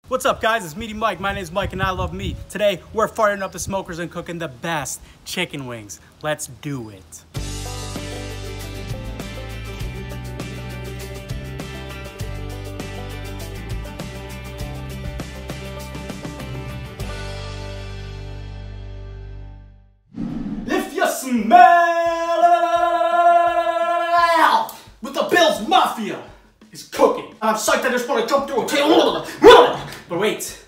What's up guys, it's Meaty Mike. My name is Mike and I love meat. Today, we're firing up the smokers and cooking the best chicken wings. Let's do it. If you smell what the BILLS Mafia is cooking. I'm psyched I just want to jump through a tail. But wait,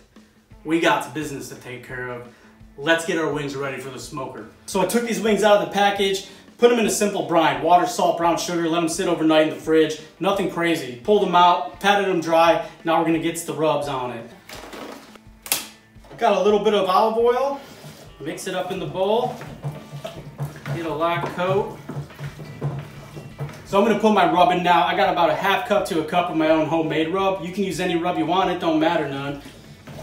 we got business to take care of. Let's get our wings ready for the smoker. So I took these wings out of the package, put them in a simple brine, water, salt, brown sugar, let them sit overnight in the fridge. Nothing crazy. Pulled them out, patted them dry. Now we're gonna get the rubs on it. Got a little bit of olive oil. Mix it up in the bowl. Get a light coat. So I'm gonna put my rub in now. I got about a half cup to a cup of my own homemade rub. You can use any rub you want, it don't matter none.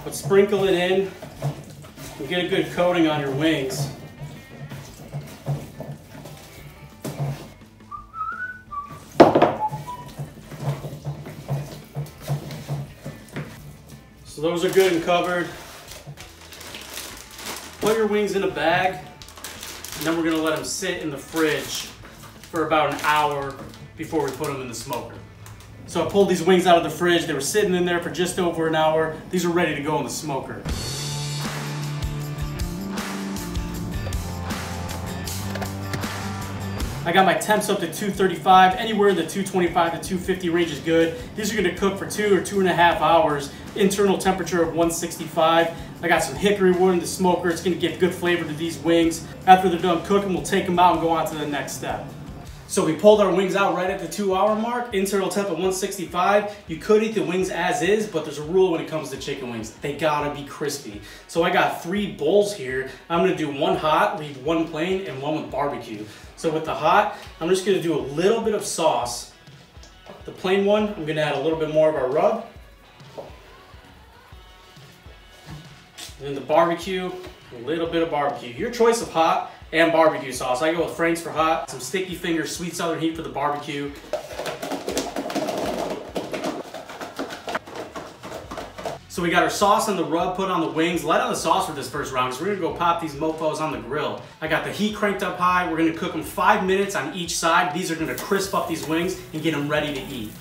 But sprinkle it in and get a good coating on your wings. So those are good and covered. Put your wings in a bag, and then we're gonna let them sit in the fridge for about an hour before we put them in the smoker. So I pulled these wings out of the fridge. They were sitting in there for just over an hour. These are ready to go in the smoker. I got my temps up to 235. Anywhere in the 225 to 250 range is good. These are gonna cook for 2 or 2.5 hours. Internal temperature of 165. I got some hickory wood in the smoker. It's gonna give good flavor to these wings. After they're done cooking, we'll take them out and go on to the next step. So we pulled our wings out right at the 2-hour mark, internal temp at 165. You could eat the wings as is, but there's a rule when it comes to chicken wings. They gotta be crispy. So I got 3 bowls here. I'm gonna do 1 hot, leave 1 plain, and 1 with barbecue. So with the hot, I'm just gonna do a little bit of sauce. The plain one, I'm gonna add a little bit more of our rub. And then the barbecue, a little bit of barbecue. Your choice of hot and barbecue sauce. I go with Frank's for hot, some Sticky Fingers Sweet Southern Heat for the barbecue. So we got our sauce and the rub put on the wings. Light on the sauce for this first round because we're gonna go pop these mofos on the grill. I got the heat cranked up high. We're gonna cook them 5 minutes on each side. These are gonna crisp up these wings and get them ready to eat.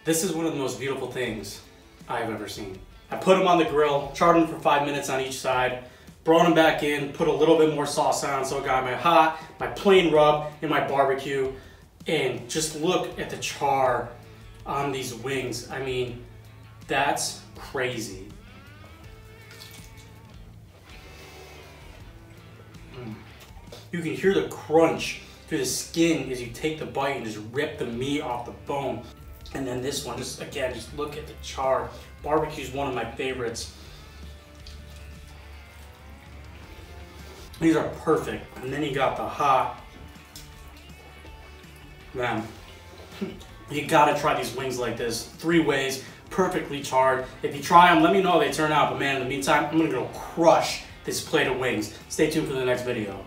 This is one of the most beautiful things I've ever seen. I put them on the grill, charred them for 5 minutes on each side, brought them back in, put a little bit more sauce on, so I got my hot, my plain rub, and my barbecue. And just look at the char on these wings. I mean, that's crazy. You can hear the crunch through the skin as you take the bite and just rip the meat off the bone. And then this one, just again, just look at the char. Barbecue is one of my favorites. These are perfect. And then you got the hot. Man, you gotta try these wings like this. 3 ways, perfectly charred. If you try them, let me know how they turn out. But man, in the meantime, I'm gonna go crush this plate of wings. Stay tuned for the next video.